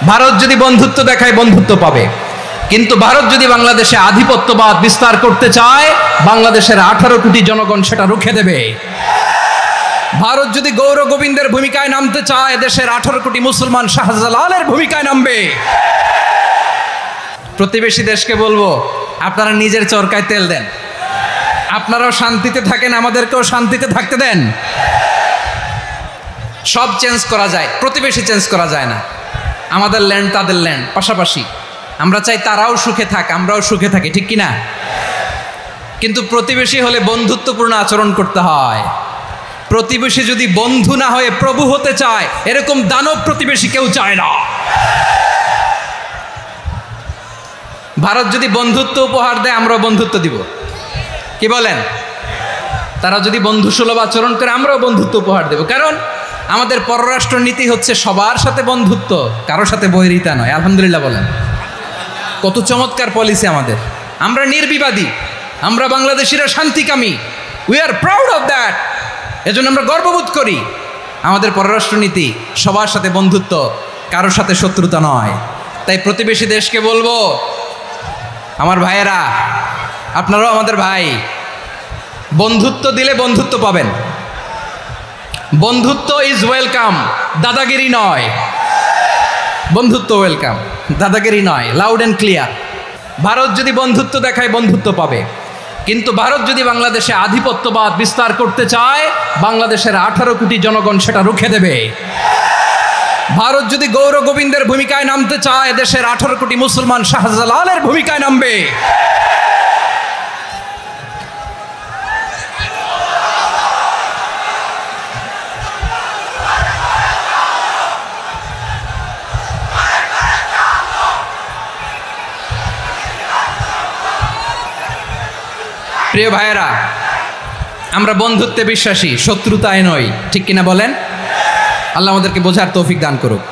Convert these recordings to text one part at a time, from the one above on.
ভারত যদি বন্ধুত্ব দেখায় বন্ধুত্ব পাবে, কিন্তু ভারত যদি বাংলাদেশে আধিপত্যবাদ বিস্তার করতে চায়, বাংলাদেশের 18 কোটি জনগণ সেটা রুখে দেবে। ভারত যদি গৌর গোবিন্দের ভূমিকায় নামতে চায়, দেশের 18 কোটি মুসলমান শাহজালালের ভূমিকায় নামবে। প্রতিবেশী দেশকে বলবো, আপনারা নিজের চরকায় তেল দেন, আপনারাও শান্তিতে থাকেন, আমাদেরকেও শান্তিতে থাকতে দেন। সব চেঞ্জ করা যায়, প্রতিবেশী চেঞ্জ করা যায় না। আমাদের ল্যান্ড তাদের ল্যান্ড, পাশাপাশি। আমরা চাই তারাও সুখে থাক, আমরাও সুখে থাকি, ঠিক কিনা? কিন্তু প্রতিবেশী হলে বন্ধুত্বপূর্ণ আচরণ করতে হয়। প্রতিবেশী যদি বন্ধু না হয়ে প্রভু হতে চায়, এরকম দানব প্রতিবেশী কেউ চায় না। ভারত যদি বন্ধুত্ব উপহার দেয়, আমরাও বন্ধুত্ব দিব, কি বলেন? তারা যদি বন্ধুসুলভ আচরণ করে, আমরাও বন্ধুত্ব উপহার দেব। কারণ আমাদের পররাষ্ট্র নীতি হচ্ছে সবার সাথে বন্ধুত্ব, কারোর সাথে বৈরিতা নয়। আলহামদুলিল্লাহ বলেন, কত চমৎকার পলিসি আমাদের। আমরা নির্বিবাদী, আমরা বাংলাদেশিরা শান্তিকামী। We are proud of that. এজন্য আমরা গর্ববোধ করি। আমাদের পররাষ্ট্র নীতি সবার সাথে বন্ধুত্ব, কারোর সাথে শত্রুতা নয়। তাই প্রতিবেশী দেশকে বলবো, আমার ভাইয়েরা, আপনারাও আমাদের ভাই। বন্ধুত্ব দিলে বন্ধুত্ব পাবেন। বন্ধুত্ব ইজ ওয়েলকাম, দাদাগিরি নয়। বন্ধুত্ব ওয়েলকাম, দাদাগিরি নয়। Loud and clear. ভারত যদি বন্ধুত্ব দেখায় বন্ধুত্ব পাবে, কিন্তু ভারত যদি বাংলাদেশে আধিপত্যবাদ বিস্তার করতে চায়, বাংলাদেশের 18 কোটি জনগণ সেটা রুখে দেবে। ভারত যদি গৌর গোবিন্দের ভূমিকায় নামতে চায়, দেশের 18 কোটি মুসলমান শাহজালালের ভূমিকায় নামবে। প্রিয় ভাইয়েরা, আমরা বন্ধুত্বে বিশ্বাসী, শত্রুতায় নই, ঠিক কিনা বলেন? আল্লাহ আমাদেরকে বোঝার তৌফিক দান করুক।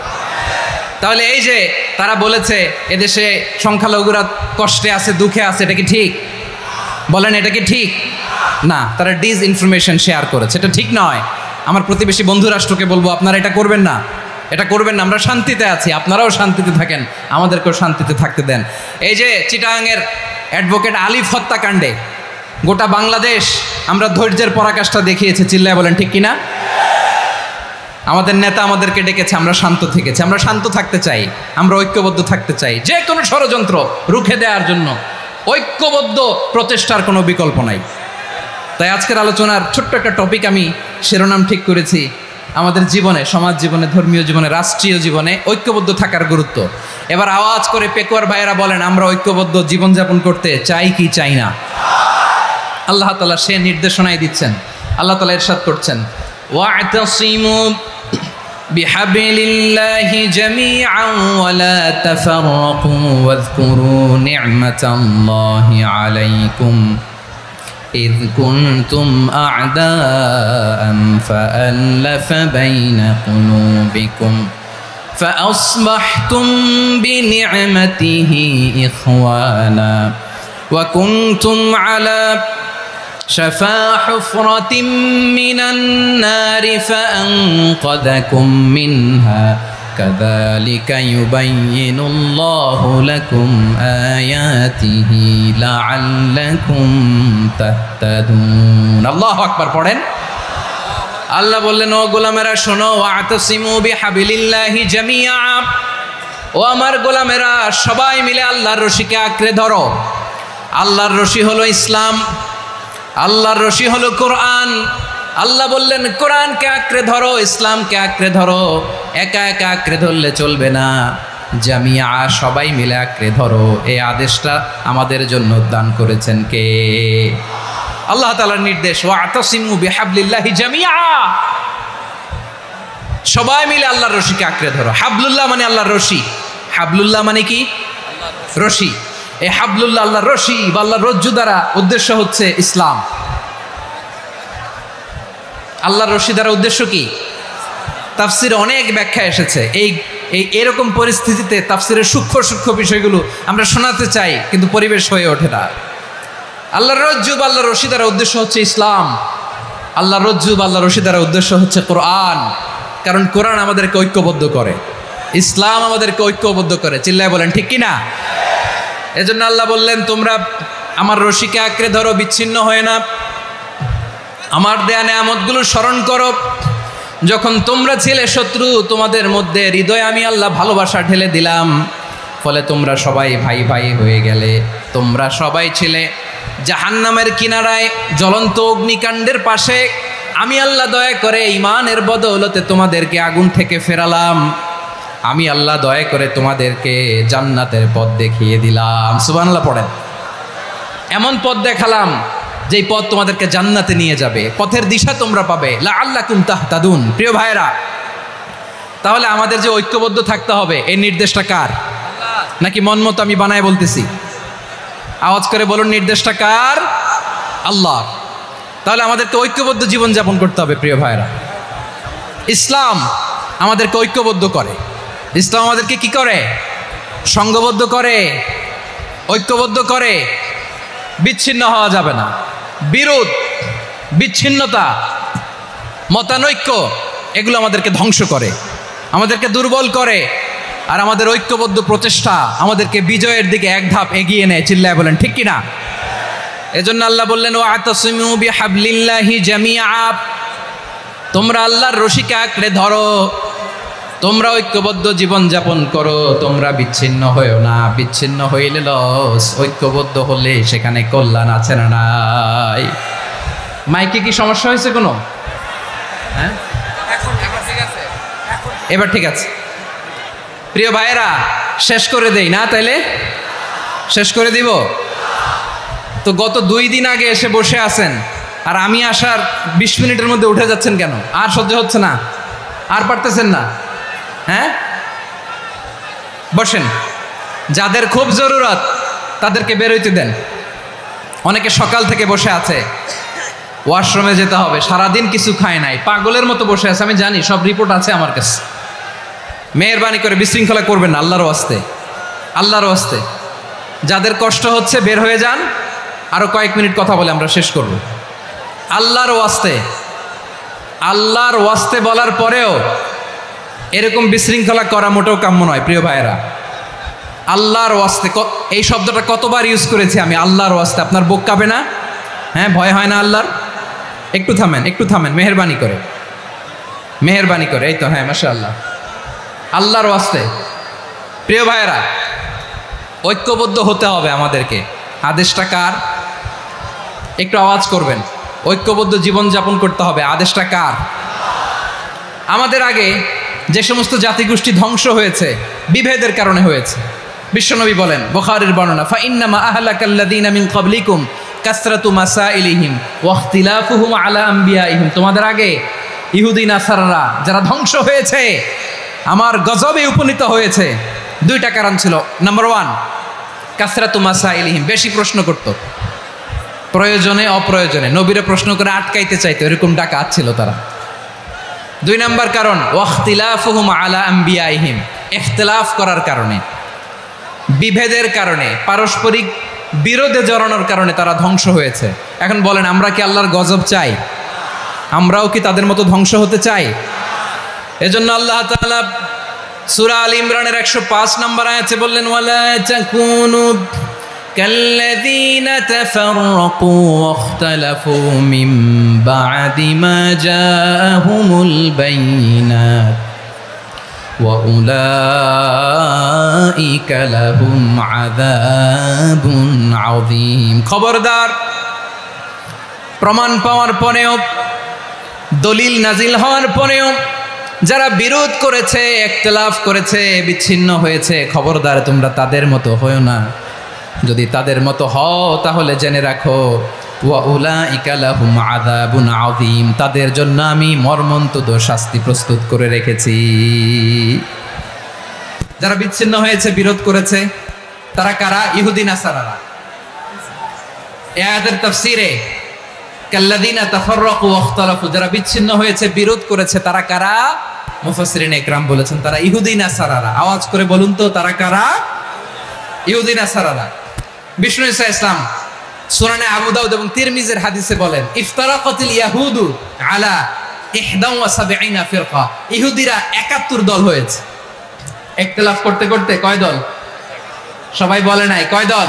তাহলে এই যে তারা বলেছে এদেশে সংখ্যালঘুরা কষ্টে আছে, দুঃখে আছে, এটা কি ঠিক? বলেন, এটা কি ঠিক? না, তারা ডিসইনফরমেশন শেয়ার করেছে, এটা ঠিক নয়। আমার প্রতিবেশী বন্ধু রাষ্ট্রকে বলবো, আপনারা এটা করবেন না, এটা করবেন না। আমরা শান্তিতে আছি, আপনারাও শান্তিতে থাকেন, আমাদেরকেও শান্তিতে থাকতে দেন। এই যে চিটাগাংয়ের অ্যাডভোকেট আলিফ হত্যাকাণ্ডে গোটা বাংলাদেশ আমরা ধৈর্যের পরাকাষ্ঠা দেখিয়েছে, চিল্লায় বলেন ঠিক কিনা? আমাদের নেতা আমাদেরকে ডেকেছে, আমরা শান্ত থেকেছি। আমরা শান্ত থাকতে চাই, আমরা ঐক্যবদ্ধ থাকতে চাই। যে কোনো ষড়যন্ত্র রুখে দেওয়ার জন্য ঐক্যবদ্ধ প্রচেষ্টার কোনো বিকল্প নাই। তাই আজকের আলোচনার ছোট্ট একটা টপিক আমি শিরোনাম ঠিক করেছি, আমাদের জীবনে, সমাজ জীবনে, ধর্মীয় জীবনে, রাষ্ট্রীয় জীবনে ঐক্যবদ্ধ থাকার গুরুত্ব। এবার আওয়াজ করে পেকুয়ার ভাইয়েরা বলেন, আমরা ঐক্যবদ্ধ জীবনযাপন করতে চাই কি চাই না? আল্লাহ তাআলা সে নির্দেশনাই দিচ্ছেন। আল্লাহ তাআলা ইরশাদ করছেন, ওয়া'তাসিমু বিহাবলিল্লাহি জামিআন ওয়া লা তাফাররাকু ওয়াযকুরু নি'মাতাল্লাহি আলাইকুম إذ كنتم أعداء فألف بين قلوبكم فأصبحتم بنعمته إخوانا وكنتم على شفا حفرة من النار فأنقذكم منها كذلك يبين الله لكم آياته لعلكم تهتدون الله أكبر পড়েন। আল্লাহ বললেন, ও গোলামেরা শোনো, ওয়া'তাসিমু বিহাবলিল্লাহি জামিআ, ও আমার গোলামেরা সবাই মিলে আল্লাহর রশিকে আঁকড়ে ধরো। আল্লাহর রশি হলো ইসলাম, আল্লাহর রশি হলো কোরআন। আল্লাহ বললেন, কোরআনকে আঁকড়ে ধরো, ইসলামকে আঁকড়ে ধরো। একা একা আঁকড়ে ধরলে চলবে না, জামিয়া, সবাই মিলে আঁকড়ে ধরো। এই আদেশটা আমাদের জন্য দান করেছেন কে? আল্লাহ তাআলার নির্দেশ, ওয়া'তাসিমু বিহাবলিল্লাহি জামিআ, সবাই মিলে আল্লাহর রশিকে আঁকড়ে ধরো। হাবলুল্লাহ মানে আল্লাহর রশি। হাবলুল্লাহ মানে কি? রশি। এই হাবলুল্লাহ আল্লাহর রশি বা আল্লাহর রজ্জু দ্বারা উদ্দেশ্য হচ্ছে ইসলাম। আল্লাহর রশি দ্বারা উদ্দেশ্য কি? তাফসিরে অনেক ব্যাখ্যা এসেছে। এরকম পরিস্থিতিতে তাফসিরের সূক্ষ্ম সূক্ষ্ম বিষয়গুলো আমরা শোনাতে চাই, কিন্তু পরিবেশ হয়ে ওঠে না। আল্লাহর রজ্জু বা আল্লাহর রশি দ্বারা উদ্দেশ্য হচ্ছে ইসলাম। আল্লাহর রজ্জু বা আল্লাহর রশি দ্বারা উদ্দেশ্য হচ্ছে কোরআন, কারণ কোরআন আমাদেরকে ঐক্যবদ্ধ করে। ইসলাম আমাদেরকে ঐক্যবদ্ধ করে, চিল্লায় বলেন ঠিক কিনা? এজন্য আল্লাহ বললেন, তোমরা আমার রশিকে আঁকড়ে ধরো, বিচ্ছিন্ন হয়ে না, আমার দেয়া নেয়ামতগুলো স্মরণ করো। যখন তোমরা ছিলে শত্রু, তোমাদের মধ্যে হৃদয়ে আমি আল্লাহ ভালোবাসা ঢেলে দিলাম, ফলে তোমরা সবাই ভাই ভাই হয়ে গেলে। তোমরা সবাই ছিলে জাহান্নামের কিনারায়, জ্বলন্ত অগ্নিকাণ্ডের পাশে। আমি আল্লাহ দয়া করে ঈমানের বদৌলতে তোমাদেরকে আগুন থেকে ফেরালাম। আমি আল্লাহ দয়া করে তোমাদেরকে জান্নাতের পথ দেখিয়ে দিলাম। সুবহানাল্লাহ পড়েন। এমন পথ দেখালাম যেই পথ তোমাদেরকে জান্নাতে নিয়ে যাবে, পথের দিশা তোমরা পাবে। লাআল্লাকুম তাহতাদুন। প্রিয় ভাইরা, তাহলে আমাদের যে ঐক্যবদ্ধ থাকতে হবে, এই নির্দেশটা কার? নাকি মন মতো আমি বানায় বলতেছি? আওয়াজ করে বলুন, নির্দেশটা কার? আল্লাহ। তাহলে আমাদেরকে ঐক্যবদ্ধ জীবনযাপন করতে হবে। প্রিয় ভাইরা, ইসলাম আমাদেরকে ঐক্যবদ্ধ করে। ইসলাম আমাদেরকে কি করে? সংঘবদ্ধ করে, ঐক্যবদ্ধ করে। বিচ্ছিন্ন হওয়া যাবে না। বিরোধ, বিচ্ছিন্নতা, মতানৈক্য, এগুলো আমাদেরকে ধ্বংস করে, আমাদেরকে দুর্বল করে। আর আমাদের ঐক্যবদ্ধ প্রচেষ্টা আমাদেরকে বিজয়ের দিকে এক ধাপ এগিয়ে নেয়। চিল্লায় বলেন ঠিক কিনা? এজন্য আল্লাহ বললেন, ওয়াতাসিমু বিহাবলিল্লাহি জামিআ। তোমরা আল্লাহর রশিকে আঁকড়ে ধরো, তোমরা ঐক্যবদ্ধ জীবন যাপন করো, তোমরা বিচ্ছিন্ন হয়েও না। বিচ্ছিন্ন হইলে লস, ঐক্যবদ্ধ হলে সেখানে কল্যাণ আছে না নাই? মাইকে কি সমস্যা হয়েছে কোনো? হ্যাঁ, এবার ঠিক আছে। প্রিয় ভাইয়েরা, শেষ করে দেই না? তাইলে শেষ করে দিব তো। গত 2 দিন আগে এসে বসে আছেন, আর আমি আসার 20 মিনিটের মধ্যে উঠে যাচ্ছেন কেন? আর সহ্য হচ্ছে না? আর পারতেছেন না? হ্যাঁ, বসেন। যাদের খুব জরুরত তাদেরকে বেরোইতে দেন। অনেকে সকাল থেকে বসে আছে, ওয়াশরুমে যেতে হবে, সারাদিন কিছু খায় নাই, পাগলের মতো বসে আছে। আমি জানি, সব রিপোর্ট আছে আমার কাছে। মেহেরবানি করে বিশৃঙ্খলা করবেন না, আল্লাহর ওয়াস্তে, আল্লাহর ওয়াস্তে। যাদের কষ্ট হচ্ছে বের হয়ে যান। আরো কয়েক মিনিট কথা বলে আমরা শেষ করব। আল্লাহর ওয়াস্তে, আল্লাহর ওয়াস্তে বলার পরেও এরকম বিশৃঙ্খলা করা মোটেও কাম্য নয়। প্রিয় ভাইয়েরা, আল্লাহর ওয়াস্তে, এই শব্দটা কতবার ইউজ করেছি আমি, আল্লাহর ওয়াস্তে। আপনার বুক কাঁপে না? হ্যাঁ, ভয় হয় না আল্লাহর? একটু থামেন, একটু থামেন, মেহেরবানি করে, মেহেরবানি করে। এই তো, হ্যাঁ, মাশাআল্লাহ। আল্লাহর ওয়াস্তে প্রিয় ভাইয়েরা, ঐক্যবদ্ধ হতে হবে আমাদেরকে। আদেশটা কার? একটু আওয়াজ করবেন। ঐক্যবদ্ধ জীবনযাপন করতে হবে। আদেশটা কার? আমাদের আগে যে সমস্ত জাতিগোষ্ঠী ধ্বংস হয়েছে, বিভেদের কারণে হয়েছে। বিশ্বনবী বলেন, বুখারীর বর্ণনা, ফাইন্নামা আহলাকাল্লাযীনা মিন ক্বাবলিকুম কাসরাতু মাসাইলিহিম ওয়া ইখতিলাফুহুম আলা আমবিয়াইহিম। তোমাদের আগে ইহুদি নাসারারা যারা ধ্বংস হয়েছে, আমার গজবে উপনীত হয়েছে, 2টা কারণ ছিল। নাম্বার 1, কাসরাতু মাসাইলিহিম, বেশি প্রশ্ন করত, প্রয়োজনে অপ্রয়োজনে নবীরে প্রশ্ন করে আটকাইতে চাইতো, এরকম ডাকাত ছিল তারা। 2 নাম্বার কারণ, ওয়াখতিলাফুহুম আলা আমবিয়াইহিম, ইখতিলাফ করার কারণে, বিভেদের কারণে, পারস্পরিক বিরোধে জড়ানোর কারণে তারা ধ্বংস হয়েছে। এখন বলেন, আমরা কি আল্লাহর গজব চাই? আমরাও কি তাদের মতো ধ্বংস হতে চাই? এজন্য আল্লাহ তাআলা সূরা আল ইমরানের 105 নম্বর আয়াতে বললেন, ওয়ালা তাকুনু কাল্লাযীনা তাফাররাকু ওয়াখতালাফু মিন বা'দি মা জাআহুমুল বাইয়িনাত ওয়া উলাইকা লাহুম আযাবুন আযীম। খবরদার, প্রমাণ পাওয়ার পরেও, দলিল নাজিল হওয়ার পরেও যারা বিরোধ করেছে, ইখতিলাফ করেছে, বিচ্ছিন্ন হয়েছে, খবরদার তোমরা তাদের মতো হয়ো না। যদি তাদের মতো হও তাহলে জেনে রাখো, ওয়া উলাইকা লাহুম আযাবুন আযীম, তাদের জন্য আমি মর্মন্তুদ শাস্তি প্রস্তুত করে রেখেছি। যারা বিচ্ছিন্ন হয়েছে, বিরোধ করেছে, তারা কারা? ইহুদি নাসারারা। এই আয়াতের তাফসীরে কাল্লাযীনা তাফাররাকু ওয়াখতালাফু, যারা বিচ্ছিন্ন হয়েছে, বিরোধ করেছে, তারা কারা? মুফাসসিরিন ইকরাম বলেছেন তারা ইহুদি নাসারারা। আওয়াজ করে বলুন তো, তারা কারা? ইহুদি নাসারারা। বিষ্ণু ঈসা ইসলাম সুনানে আবু দাউদ এবং তিরমিজির হাদিসে বলেন, ইফতারাকাতিল ইয়াহুদু আলা 71 ফিরকা, ইহুদিরা 71 দল হয়েছে। ইখতিলাফ করতে করতে কয় দল? সবাই বলে নাই, কয় দল?